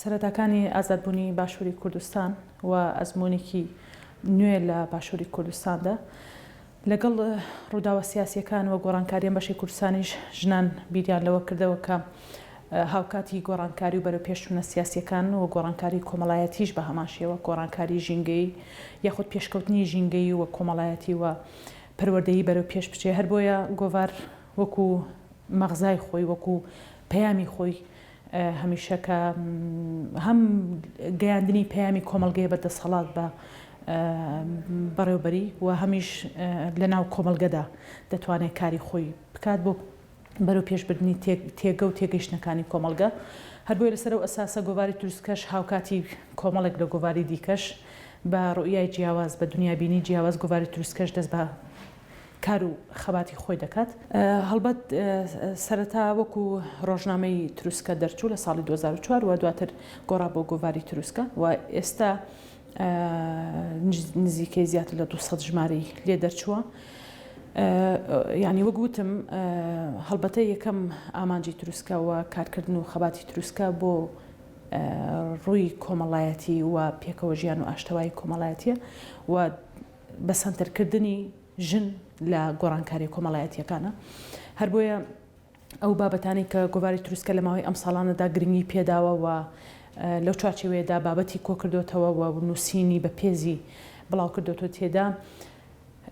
سەرەتاکانی ئازادبوونی باشووری کوردستان و ئەزمموونێکی نوێ لە باشووری کوردستاندا لەگەڵ ڕووداوە سیاسیەکان و گۆڕانکاریان بەشی کوردستانیش ژنان بیریان لەوە کردەوە کە هاوکاتی گۆڕانکاری و بەرەو پێشچوونە سیاسیەکان و گۆڕانکاری کۆمەڵایەتیش بە هەماشێوە گۆڕانکاری ژینگەی یاخود پێشکەوتنی ژینگەی و کۆمەڵایەتی و پەروەردەیی بەرەو پێش بچێ هەر بۆیە گۆڤار وەکو مەغزای خۆی وەکو پەیامی خۆی هەمیشە کە هەم گەیاندنی پەیامی کۆمەڵگەیە بەدەسەڵات بە بەڕێوەبەری و هەمیش لە ناو کۆمەڵگەدا دەتوانێت کاری خۆی بکات بۆ بەرەو پێشبردننی تێگە و تێگەیشتنەکانی کۆمەڵگە هەر بۆیە لەسەر و ئەساسە گۆڤاری دروستکەش هاوکاتی کۆمەڵێک لە گۆڤاری دیکەش بە ڕوئیای جیاواز بە دنیابینی جیاواز گۆڤاری دروستکەش دەست بە کار و خەباتی خۆی دەکات. هەڵبەت سەرەتا وەکو ڕۆژنامەی تروسکە دەرچوو لە ساڵی 2004 و دواتر گۆڕا بۆ گۆڤاری تروسکە و ئێستا نزیکەی زیاتر لە 200 ژمارەی لێ دەرچووە. یعنی وەگوتم هەڵبەتە یەکەم ئامانجی تروسکە و کارکردن و خەباتی تروسکە بۆ ڕووی کۆمەڵایەتی و پێکەوە ژیان و ئاشتەوایی کۆمەڵایەتیە و بە سەنتەرکردنی ژن لە گۆڕانکاری کۆمەڵایەتیەکانە هەر بۆیە ئەو بابەتانی کە گۆڤاری تروسکە لە ماوەی ئەم ساڵانەدا گرنگی پێداوە و لەو چارچێوەیەدا بابەتی کۆکردوتەوە و نووسینی بە پێزی بڵاو کردوتەوە تێدا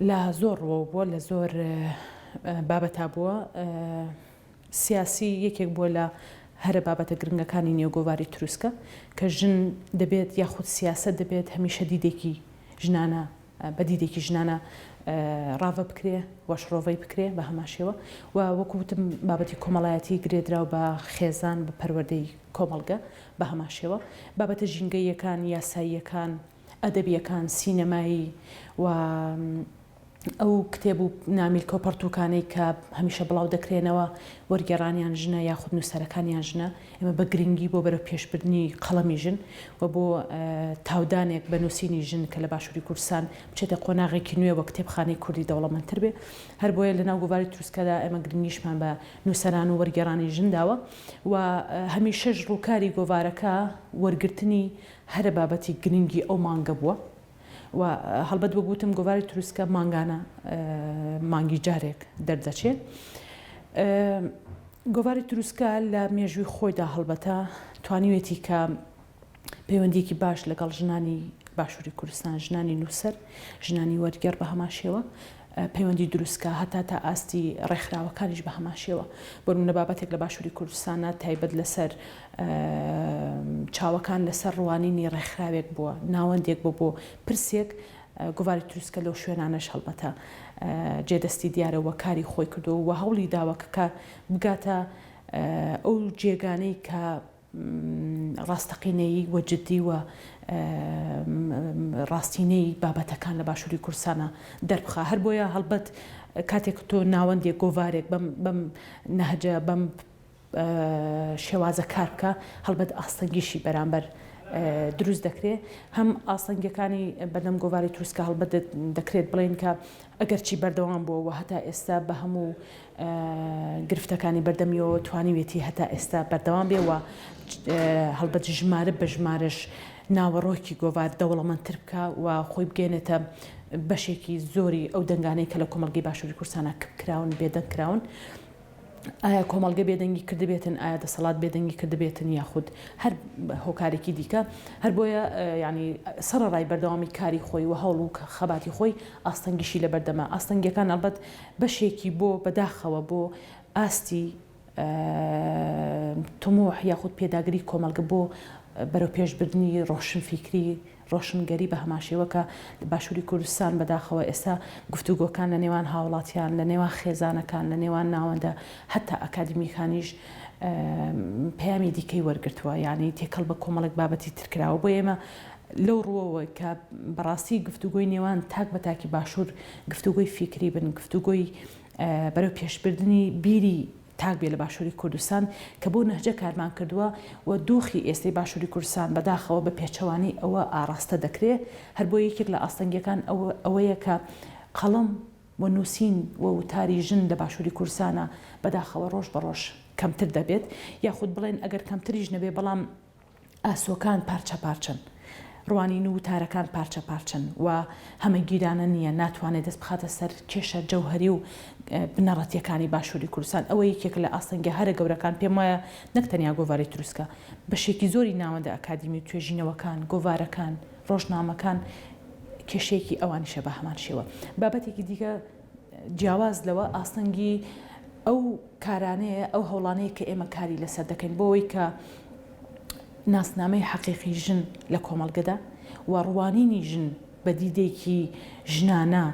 لە زۆر ڕۆ بووە لە زۆر بابەتا بووە سیاسی یەکێک بووە لە هەرە بابەتە گرنگەکانی نێو گۆڤاری تروسکە کە ژن دەبێت یاخود سیاسەت دەبێت هەمیشە دیدێکی ژنانە بە دیدێکی ژنانە ڕاوە بکرێ وەشڕۆڤەی بکرێ بە هەماشێوە و وەکوتم بابەتی کۆمەڵایەتی گرێدراو بە خێزان بە پەروەردەی کۆمەڵگە بە هەماشێوە بابەتە ژینگەیەکان یاساییەکان ئەدەبیەکان سینەمایی و ئەو کتێب و نامیلکە و پەرتوکانەی کە هەمیشە بڵاو دەکرێنەوە وەرگێڕانیان ژنە یاخود نووسەرەکانیان ژنە ئێمە بە گرنگی بۆ بەرەو پێشبردننی قەڵەمی ژن و بۆ تاودانێک بە نووسینی ژن کە لە باشووری کوردستان بچێتە قۆناغێکی نوێ وە کتێبخانەی کوردی دەوڵەمەندتر بێ هەر بۆیە لە ناو گۆڤاری تروسکەدا ئێمە گرنگیشمان بە نووسەران و وەرگێڕانی ژن داوە و هەمیشەش ڕووکاری گۆڤارەکە وەرگرتنی هەرە بابەتی گرنگی ئەو مانگە بووە و هەڵبەت بگوتم گۆڤاری تروسکە مانگانە مانگی جارێک دەردەچێت. گۆڤاری تروسکە لە مێژووی خۆیدا هەڵبەتە توانیوێتی کە پەیوەندیەکی باش لەگەڵ ژنانی باشووری کوردستان ژنانی نووسەر ژنانی وەرگێڕ بە هەماشێوە پەیوەندی دروستکە هەتا تا ئاستی ڕێکخراوەکانیش بە هەماشێوە بۆ نمونە بابەتێک لە باشووری کوردستانە تایبەت لەسەر چاوەکان لەسەر ڕوانینی ڕێکخراوێک بووە ناوەندێک بۆ پرسێک گۆڤاری تروسکە لەو شوێنانەش هەڵبەتە جێدەستی دیارەوە کاری خۆی کردو و هەوڵی داوە کە بگاتە ئەو جێگانەی کە ڕاستەقینەی و جددی و ڕاستینەی بابەتەکان لە باشووری کوردستانە دەربخە هەر بۆیە هەڵبەت کاتێک تۆ ناوەندێک گۆڤارێک بەم نەهجە بەم شێوازە کار بکە هەڵبەت ئاستەنگیشی بەرامبەر دروست دەکرێت هەم ئاستەنگەکانی بەردەم گۆڤاری تروسکە هەڵبەت دەکرێت بڵێن کە ئەگەرچی بەردەوام بووە و هەتا ئێستا بە هەموو گرفتەکانی بەردەمیەوە توانیوێتی هەتا ئێستا بەردەوام بێ و هەڵبەت ژمارە بە ژمارەش ناوەڕۆکی گۆڤار دەوڵەمەندتر بکە و خۆی بگەێنێتە بەشێکی زۆری ئەو دەنگانەی کە لە کۆمەڵگەی باشووری کوردستانە کراون بێدەنگ کراون ئایا کۆمەڵگە بێدەنگی کردبێتن ئایا دەسەڵات بێدەنگی کردبێتن یاخود هەر هۆکارێکی دیکە هەر بۆیە ینی سەرڕای بەردەوامی کاری خۆی و هەوڵ و خەباتی خۆی ئاستەنگیشی لە بەردەمە ئاستەنگیەکان ئەلبەت بەشێکی بۆ بەداخەوە بۆ ئاستی تموح یاخود پێداگری کۆمەڵگە بۆ بەرەو پێشبردننی ڕۆشنفیکری ڕۆشنگەری بە هەماشێوە کە باشووری کوردستان بەداخەوە ئێستا گفتوگۆکان لە نێوان هاوڵاتیان لە نێوان خێزانەکان لە نێوان ناوەندە هەتا ئەکادمیکانیش پەیامی دیکەی وەرگرتووە یعنی تێکەڵ بە کۆمەڵێک بابەتی ترکراوە بۆ ئێمە لەو ڕووەوە کە بەڕاستی گفتوگۆی نێوان تاک بە تاکی باشوور گفتوگۆی فیکری بن گفتوگۆی بەرەو پێشبردننی بیری تاک بێ لە باشووری کوردستان کە بۆ نەهجە کارمان کردووە و دۆخی ئێستای باشووری کوردستان بەداخەوە بە پێچەوانی ئەوە ئاڕاستە دەکرێت هەر بۆ یەکێک لە ئاستەنگیەکان ئەوەیە کە قەڵەم و نووسین و وتاری ژن لە باشووری کوردستانە بەداخەوە ڕۆژ بە ڕۆژ کەمتر دەبێت یاخود بڵێن ئەگەر کەمتریش نەبێ بەڵام ئاسۆکان پارچە پارچن ڕوانین و وتارەکان پارچە پارچن و هەمە گیرانە نییە ناتوانێت دەست بخاتە سەر کێشە جەوهەری و بنەڕەتیەکانی باشووری کوردستان ئەوە یەکێک لە ئاستەنگە هەرە گەورەکان پێم وایە نەک تەنیا گۆڤاری دروستکە بەشێکی زۆری ناوەندە ئەکادیمی و توێژینەوەکان گۆڤارەکان ڕۆژنامەکان کێشەیەکی ئەوانیشە بە هەمان شێوە بابەتێکی دیکە جیاواز لەوە ئاستەنگی ئەو کارانەیە ئەو هەوڵانەیە کە ئێمە کاری لەسەر دەکەین بۆەوەی کە ناسنامەی حەقیقی ژن لە کۆمەڵگەدا و ڕوانینی ژن بە دیدێکی ژنانە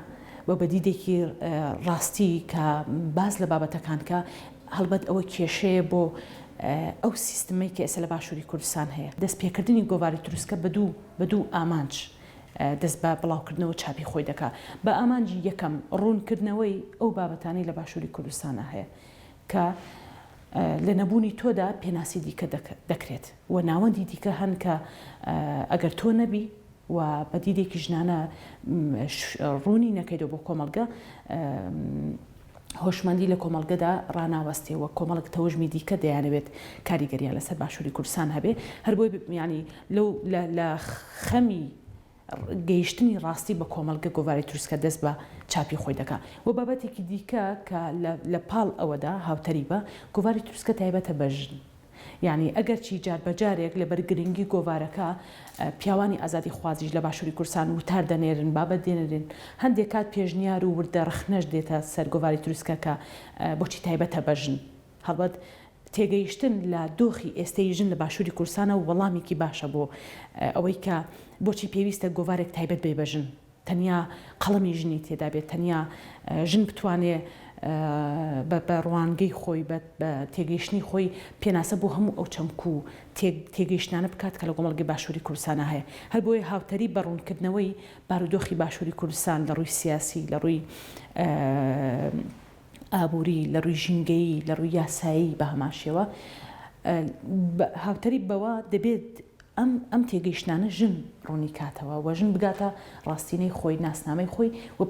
و بە دیدێکی ڕاستی کە باز لە بابەتەکان کە هەڵبەت ئەوە کێشەیە بۆ ئەو سیستمەی کە ئێستا لە باشووری کوردستان هەیە دەست پێکردنی گۆڤاری دروستکە بە دوو ئامانج دەست بە بڵاوکردنەوە چاپی خۆی دەکا بە ئامانجی یەکەم ڕوونکردنەوەی ئەو بابەتانەی لە باشووری کوردستانە هەیە کە لە نەبوونی تۆدا پێناسی دیکە دەکرێت و ناوەندی دیکە هەن کە ئەگەر تۆ نەبی و بە دیدێکی ژنانە ڕوونی نەکەیتەوە بۆ کۆمەڵگە هۆشمەندی لە کۆمەڵگەدا ڕناوەستێ و کۆمەڵک تەوژمی دیکە دەیانەوێت کاریگەریان لەسەر باشووری کوردستان هەبێ هەر بۆی ینی لە خەمی گەیشتنی ڕاستی بە کۆمەڵگە گۆڤاری دروستکە دەست بە چاپی خۆی دەکات و بابەتێکی دیکە کە لە پاڵ ئەوەدا هاوتەری بە گۆڤاری دروستکە تایبەتە بە ژن یعنی ئەگەر چی جار بەجارێک لە بەرگرنگی گۆڤارەکە پیاوانی ئازادی خوازیش لە باشووری کوردستان وتار دەنێرن بابەت دێنێرن هەندێک کات پێشنیار و وردە ڕخنەش دێتە سەر گۆڤاری دروستکە کە بۆچی تایبەتە بە ژن هەڵبەت تێگەیشتن لە دۆخی ئێستەی ژن لە باشووری کوردستانە و وەڵامێکی باشە بۆ ئەوەی کە بۆچی پێویستە گۆڤارێک تایبەت بێ بە ژن تەنیا قەڵەمی ژنی تێدا بێت تەنیا ژن بتوانێ بە ڕوانگەی خۆی بە تێگەیشتنی خۆی پێناسە بۆ هەموو ئەو چەمکو و تێگەیشتانە بکات کە لە کۆمەڵگەی باشووری کوردستانە هەیە هەر بۆیە هاوتەری بە ڕوونکردنەوەی بارودۆخی باشووری کوردستان لە ڕووی سیاسی لە ڕووی ئابووری لە ڕووی ژینگەیی لە ڕووی یاسایی بە هەمان شێوە هاوتەری بەوە دەبێت ئەم تێگەیشتانە ژن ڕوونی کاتەوە و ژن بگاتە ڕاستینەی خۆی ناسنامەی خۆی و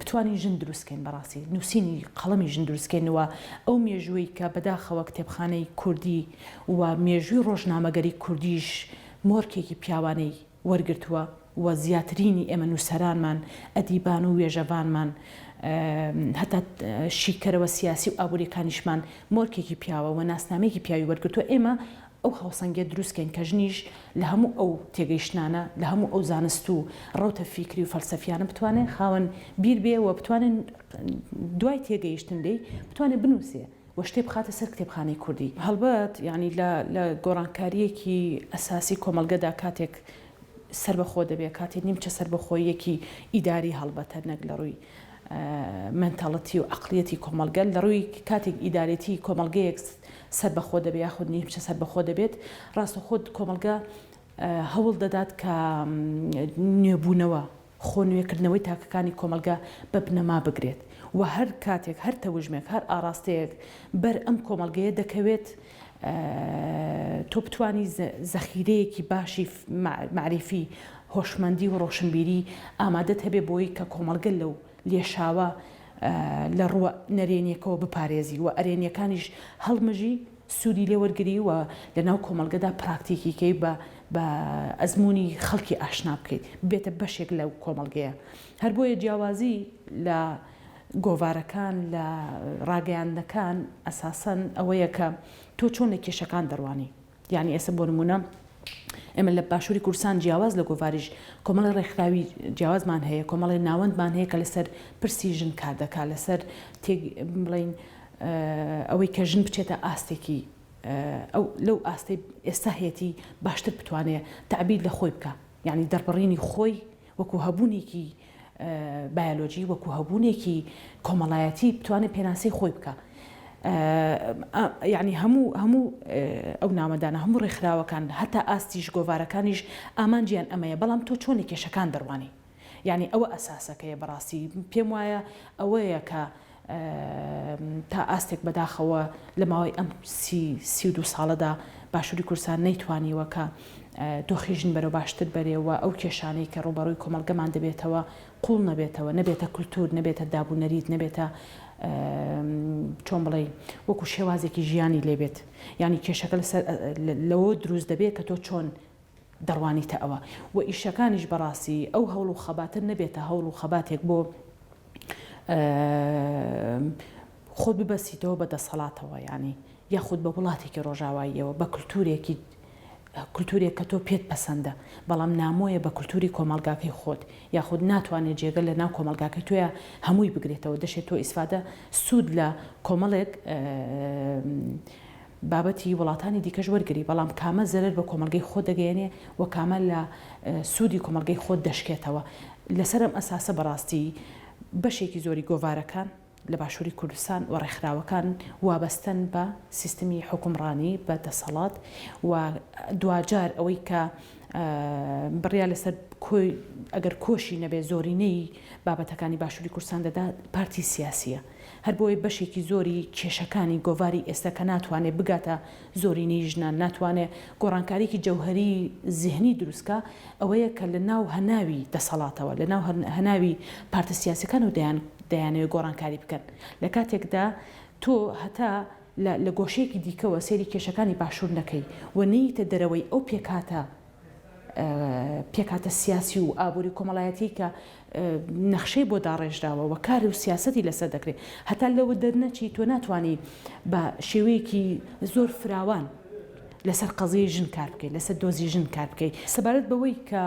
بتوانین ژن دروستکەین بەڕاستی نووسینی قەڵەمی ژن دروستکەینەوە ئەو مێژووی کە بەداخەوە کتێبخانەی کوردی و مێژووی ڕۆژنامەگەری کوردیش مۆرکێکی پیاوانەی وەرگرتووە و زیاترینی ئێمە نووسەرانمان ئەدیبان و وێژەوانمان هەتا شیکەرەوە سیاسی و ئابوووریەکانیشمان مۆرکێکی پیاوە و ناسنامەیەکی پیاوی وەرگرتووە ئێمە ئەو هاوسەنگێ دروستکەین کە ژنیش لە هەموو ئەو تێگەیشتانە لە هەموو ئەو زانست و ڕەوتە فیکری و فەلسەفیانە بتوانێت خاوەن بیر بێ و بتوانن دوای تێگەیشتن لێی بتوانێت بنووسێ و شتێ بخاتە سەر کتێبخانەی کوردی هەڵبەت ینی لە گۆڕانکاریەکی ئەساسی کۆمەڵگەدا کاتێک سەربەخۆ دەبێت کاتێک نیمچە سەربەخۆیەکی ئیداری هەڵبەتە نەک لە ڕووی منتاڵەتی و عقلیەتی کۆمەڵگە لە ڕووی کاتێک ئیدارەتی کۆمەڵگەیەک سەربەخۆ دەبێت یاخود نیمچە سەربەخۆ دەبێت ڕاستە خۆت کۆمەڵگە هەوڵ دەدات کە نوێبوونەوە خۆ نوێکردنەوەی تاکەکانی کۆمەلگا بە بنەما بگرێت و هەر کاتێک هەر تەوژمێک هەر ئاراستەیەک بەر ئەم کۆمەلگەیە دەکەوێت تۆ بتوانی زەخیرەیەکی باشی معریفی هۆشمەندی و ڕۆشنبیری ئامادەت هەبێ بۆی کە کۆمەلگە لەو لێشاوە لە ڕوە نەرێنیەکەوە بپارێزی و ئەرێنیەکانیش هەڵمژی سوودی لێوەرگری و لە ناو کۆمەلگەدا پراکتیکیکەی بە ئەزمموی خەڵکی ئاشنا بکەیت بێتە بەشێک لەو کۆمەلگەیە هەر بۆیە جیاوازی لە گۆڤارەکان لە ڕاگەیاندنەکان ئەساسەن ئەوەیە کە تۆ چۆن لە کێشەکان دەڕوانی یعنی ئێستا بۆ نمونە ئێمە لە باشووری کورسان جیاواز لە گۆڤاریش کۆمەڵی ڕێکخراوی جیاوازمان هەیە کۆمەڵی ناوەندمان هەیە کە لەسەر پرسی ژن کار دەکات لەسەر بڵین ئەوەی کە ژن بچێتە ئاستێکی ئەو لەو ئاستی ئێستا هەیەی باشتر بتوانێت تعبیر لە خۆی بکە یعنی دەربڕینی خۆی وەکو هەبوونێکی بایۆلۆجی وەکو هەبوونێکی کۆمەڵایەتی بتوانێت پێناسی خۆی بکە یعنی هەموو ئەو نامەدانە هەموو ڕێکخراوەکان هەتا ئاستیش گۆڤارەکانیش ئامانجیان ئەمەیە بەڵام تۆ چۆن کێشەکان دەڕوانی یعنی ئەوە ئەساسەکەیە بەڕاستی پێم وایە ئەوەیە کە تا ئاستێک بەداخەوە لە ماوەی ئەم 32 ساڵەدا باشووری کورسان نەیتوانیوە کە دۆخیژن بەرەو باشتر بەرێەوە ئەو کێشانەی کە ڕوبەڕووی کۆمەلگەمان دەبێتەوە قوڵ نەبێتەوە نەبێتە کولتور نەبێتە دابوونەریت نەبێتە چۆن بڵێ وەکو شێوازێکی ژیانی لێبێت ینی کێشەکە لەوە دروست دەبێت کە تۆ چۆن دەڕوانیتە ئەوە و ئیشەکانیش بەڕاستی ئەو هەوڵ و خەباتە نەبێتە هەوڵ و خەباتێک بۆ خۆت ببەسیتەوە بە دەسەڵاتەوە ینی یاخود بە وڵاتێکی ڕۆژاواییەوە بە کولتورێک کە تۆ پێت پەسەندە بەڵام نامۆیە بە کولتوری کۆمەلگاکەی خۆت یاخود ناتوانێت جێگە لە ناو کۆمەلگاکەی تۆیە هەمووی بگرێتەوە دەشێت تۆ ئیسفادە سوود لە کۆمەڵێک بابەتی وڵاتانی دیکەش وەرگری بەڵام کامە زەرەر بە کۆمەلگەی خۆ دەگەێنێ و کامە لە سوودی کۆمەلگەی خۆت دەشکێتەوە لەسەرم ئەساسە بەڕاستی بەشێکی زۆری گۆڤارەکان لە باشووری کوردستان و ڕێکخراوەکان وابەستن بە سیستمی حکومڕانی بە دەسەڵات و دوجار ئەوەی کە بڕیا لەسەر ئەگەر کۆشی نەبێ زۆرینەی بابەتەکانی باشووری کوردستان دەدا پارتی سیاسیە هەر بۆی بەشێکی زۆری کێشەکانی گۆڤاری ئێستا کە ناتوانێت بگاتە زۆرینەی ژنان ناتوانێت گۆڕانکاریکی جەوهری زیهنی دروستکە ئەوەیە کە لە ناو هەناوی دەسەڵاتەوە لە ناو هەناوی پارتە سیاسەکان و دەیانەوێت گۆڕانکاری بکەن لە کاتێکدا تۆ هەتا لە گۆشەیەکی دیکەوە سێری کێشەکانی باشوور نەکەی و نەیتە دەرەوەی ئەو پێکاتە سیاسی و ئابووری کۆمەڵایەتی کە نەخشەی بۆ داڕێژراوە و کاری و سیاسەتی لەسەر دەکرێت هەتا لەوە دەرنەچی تۆ ناتوانانی بە شێوەیەکی زۆر فراوان لەسەر قەزیی ژن کار بکەیت لەسەر دۆزی ژن کار بکەیت سەبارەت بەوەی کە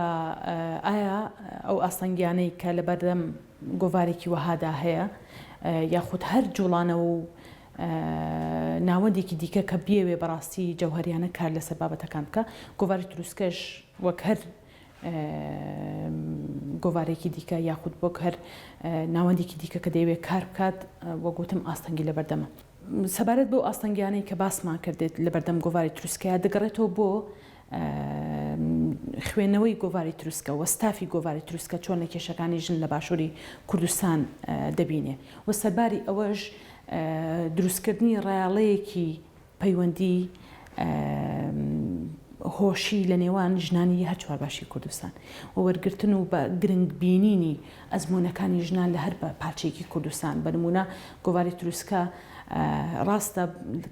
ئایا ئەو ئاستەنگیانەی کە لە بەردەم گۆڤارێکی وەهادا هەیە یاخود هەر جوڵانە و ناوەندێکی دیکە کە بێوێ بەڕاستی جەوهریانە کار لەسەر بابەتەکان بکە گۆڤاری دروستکەش وەک هەر گۆڤارێکی دیکە یاخود بۆک هەر ناوەندێکی دیکە کە دەیەوێت کار بکات وەگوتم ئاستەنگی لە بەردەمە سەبارەت بۆ ئاستەنگیانەی کە باسمان کردێت لە بەردەم گۆڤاری دروستکەیە دەگەڕێتەوە بۆ خوێنەوەی گۆڤاری دروستکە و ستافی گۆڤاری دروستکە چۆن لە کێشەکانی ژن لە باشووری کوردستان دەبینێ و سەرباری ئەوەش دروستکردنی ڕێاڵەیەکی پەیوەندی هۆشی لە نێوان ژنانی هەر چوارباشی کوردستان و وەرگرتن و بە گرنگبینینی ئەزمونونەکانی ژنان لە هەر بە پارچێکی کوردستان بە نمونە گۆڤاری دروستکە ڕاستە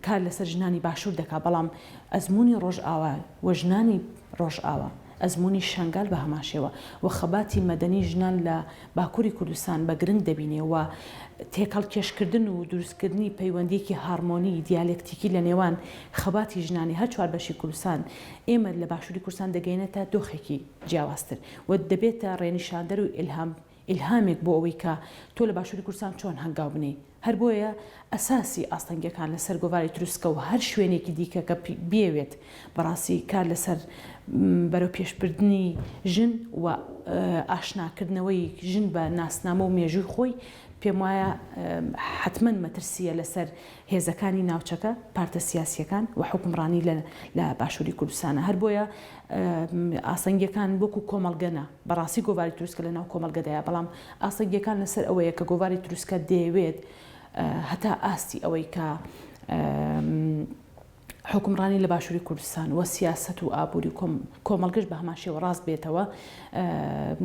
کار لەسەر ژنانی باشوور دەکا بەڵام ئەزمموی ڕۆژئاوا و ژنانی ڕۆژئاوا ئەزمموی شنگال بە هەماشێوە و خەباتی مەدەنی ژنان لە باکووری کوردستان بە گرنگ دەبینێ و تێکەڵ کێشکردن و دروستکردنی پەیوەندیکی هارمۆنی دیالکتیکی لە نێوان خەباتی ژنانی هەر چوار بەشی کوردستان ئێمە لە باشووری کوردستان دەگەینێتە دۆخێکی جیاوازتر و دەبێتە ڕێنیشاندەر و ئیلهامێک بۆ ئەوەی کە تۆ لە باشووری کوردستان چۆن هەنگاو بنی هەر بۆیە ئەساسی ئاستەنگیەکان لەسەر گۆڤاری دروستکە و هەر شوێنێکی دیکە کە بێوێت بەڕاستی کار لەسەر بەرەو پێشبردننی ژن و ئاشناکردنەوەی ژن بە ناسنامە و مێژووی خۆی پێم وایە حتمما مەترسیە لەسەر هێزەکانی ناوچەکە پارتە سیاسیەکان و حکومڕانی لە باشووری کوردستانە هەر بۆیە ئاسەنگیەکان وەکو کۆمەڵگەنە بەڕاستی گۆڤاری دروستکە لە ناو کۆمەڵگەدایە بەڵام ئاسەنگیەکان لەسەر ئەوەیە کە گۆڤاری دروستکە دەیەوێت هەتا ئاستی ئەوەی کە حکومڕانی لە باشووری کوردستان و سیاست و ئابووری کۆمەڵگەش بە هەماشێوە ڕاست بێتەوە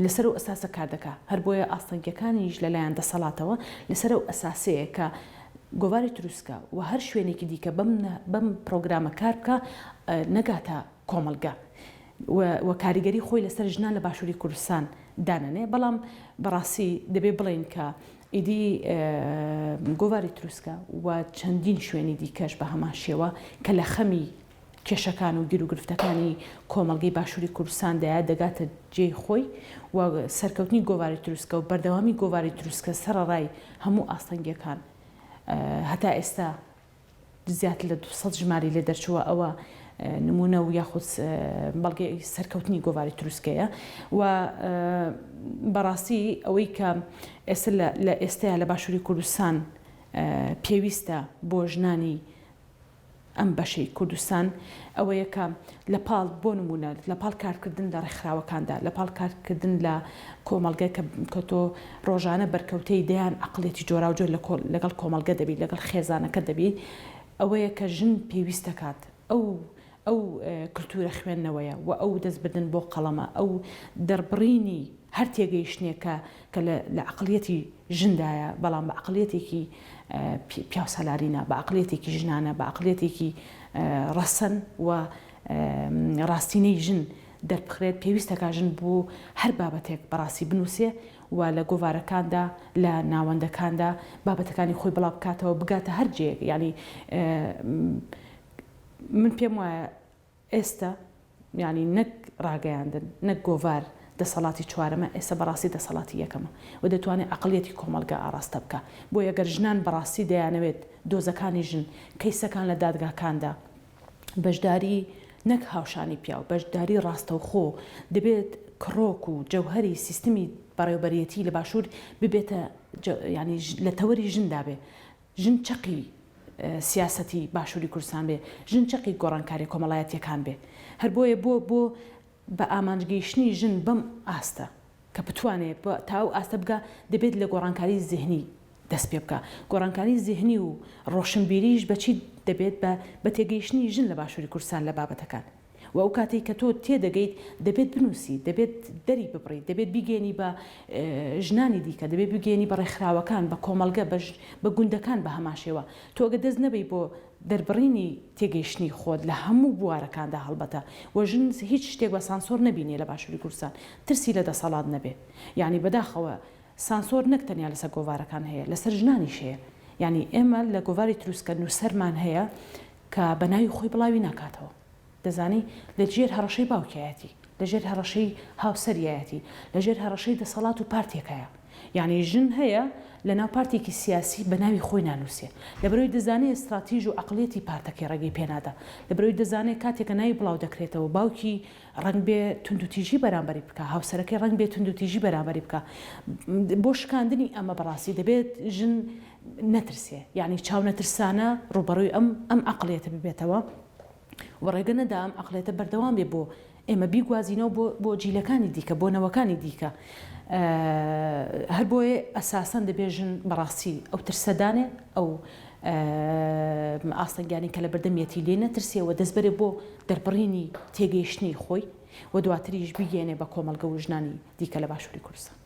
لەسەر و ئەساسە کار دەکا هەر بۆیە ئاستەنگیەکانیش لەلایەن دەسەڵاتەوە لەسەر و ئەساسەیە کە گۆڤاری دروستکە و هەر شوێنێکی دیکە بەم پرۆگرامە کار بکە نەگاتە کۆمەڵگە و کاریگەری خۆی لەسەر ژنان لە باشووری کوردستان دانەنێ بەڵام بەڕاستی دەبێ بڵێن کە ئیدی گۆڤاری دروستکە و چەندین شوێنی دیکەش بە هەمان شێوە کە لە خەمی کێشەکان و گیر و گرفتەکانی کۆمەڵگەی باشووری کوردستان دەگاتە جێی خۆی و سەرکەوتنی گۆڤاری دروستکە و بەردەوامی گۆڤاری دروستکە سەرڕای هەموو ئاستەنگیەکان هەتا ئێستا زیاتر لە 200 ژماری لێ دەرچووە ئەوە نمونە و یاخود بەڵگەی سەرکەوتنی گۆڤاری دروستکەیە و بەڕاستی ئەوەی کە ئێستا لە ئێستەیە لە باشووری کوردستان پێویستە بۆ ژنانی ئەم بەشەی کوردستان ئەوەیە کە لە پاڵ بۆ نمونە لە پاڵ کارکردن لە ڕێکخراوەکاندا لە پاڵ کارکردن لە کۆمەڵگەی کە تۆ ڕۆژانە بەرکەوتەی دەیان عەقڵێتی جۆرا و جۆر لەگەڵ کۆمەڵگە دەبی لەگەڵ خێزانەکە دەبی ئەوەیە کە ژن پێویستە کات ئەو ئەو کللتورە خوێندنەوەیە و ئەو دەستبردن بۆ قەڵەمە ئەو دەربڕینی هەر تێگەیشتێکە کە لە عقلەتی ژندایە بەڵام بە عقلەتێکی پیاوسەلارینە بە عقلەتێکی ژنانە بە عقلەتێکی ڕەسەن و ڕاستینەی ژن دەربخرێت پێویستەکە ژن بوو هەر بابەتێک بەڕاستی بنووسێ و لە گۆڤارەکاندا لە ناوەندەکاندا بابەتەکانی خۆی بڵاو بکاتەوە بگاتە هەر جێک ینی من پێم وایە ئێستا ینی نەک ڕاگەیاندن نەک گۆڤار دەسەڵاتی چوارەمە ئێستا بەڕاستی دەسەڵاتی یەکەمە و دەتوانێت عقلەتی کۆمەلگا ئاراستە بکە بۆ ئەگەر ژنان بەڕاستی دەیانەوێت دۆزەکانی ژن کەیسەکان لە دادگاکاندا بەشداری نەک هاوشانی پیاو بەشداری ڕاستەوخۆ دەبێت کڕۆک و جەوهری سیستمی بەڕێوەبەرەتی لە باشوور ببێتە ینی لە تەوەری ژندا بێ ژن چەقی سیاسەتی باشووری کوردستان بێ ژن چەقی گۆڕانکاری کۆمەڵایەتیەکان بێ هەر بۆیە بۆ بە ئامانجگەیشتنی ژن بەم ئاستە کە بتوانێت تاو ئاستە بگە دەبێت لە گۆڕانکاری زیهنی دەست پێ بکە گۆڕانکاری زیهنی و ڕۆشنبیریش بەچی دەبێت بە تێگەیشتنی ژن لە باشووری کوردستان لە بابەتەکان و ئەو کاتێک کە تۆ تێدەگەیت دەبێت بنووسی دەبێت دەری ببڕیت دەبێت بیگەێنی بە ژنانی دیکە دەبێت بگەێنی بە ڕێکخراوەکان بە کۆمەلگە بە گوندەکان بە هەماشێوە تۆگە دەست نەبی بۆ دەربڕینی تێگەیشتنی خۆت لە هەموو بوارەکاندا هەڵبەتە و ژن هیچ شتێک بە سانسۆر نەبینێ لە باشووری کوردستان ترسی لە دەسەڵات نەبێ یعنی بەداخەوە سانسۆر نەک تەنیا لەسەر گۆڤارەکان هەیە لەسەر ژنانیش هەیە یعنی ئێمە لە گۆڤاری دروستکردن و سەرمان هەیە کە بە ناوی خۆی بڵاوی ناکاتەوە دەزانی لە ژێر هەڕەشەی باوکایەتی لە ژێر هەڕەشەی هاوسەریایەتی لە ژێر هەڕەشەی دەسەڵات و پارتێکەیە یعنی ژن هەیە لە ناو پارتێکی سیاسی بە ناوی خۆی نانووسێ لەبەرەوەی دەزانێت ئستراتیژ و عقلێتی پارتەکەی ڕێگەی پێنادا لەبەرەوەی دەزانێت کاتێکە ناوی بڵاو دەکرێتەوە باوکی ڕنگ بێ توندوتیژی بەرامبەری بکە هاوسەرەکەی ڕنگ بێ توندوتیژی بەرامبەری بکە بۆ شکاندنی ئەمە بەڕاستی دەبێت ژن نەترسێ یعنی چاو نەترسانە ڕوبەڕووی ئەم عقلێتە ببێتەوە و ڕێگە نەدا ئەم عقلێتە بەردەوام بێ بۆ ئێمە بیگوازینەوە بۆ جیلەکانی دیکە بۆ نەوەکانی دیکە هەر بۆیە ئەساسەن دەبێژن بەڕاستی ئەو ترسەدانێ ئەو ئاستەنگیانی کە لە بەردەمیەتی لێ نەترسێەوە دەستبەرێ بۆ دەربڕینی تێگەیشتنی خۆی و دواتریش بگەێنێ بە کۆمەلگە و ژنانی دیکە لە باشووری کوردستان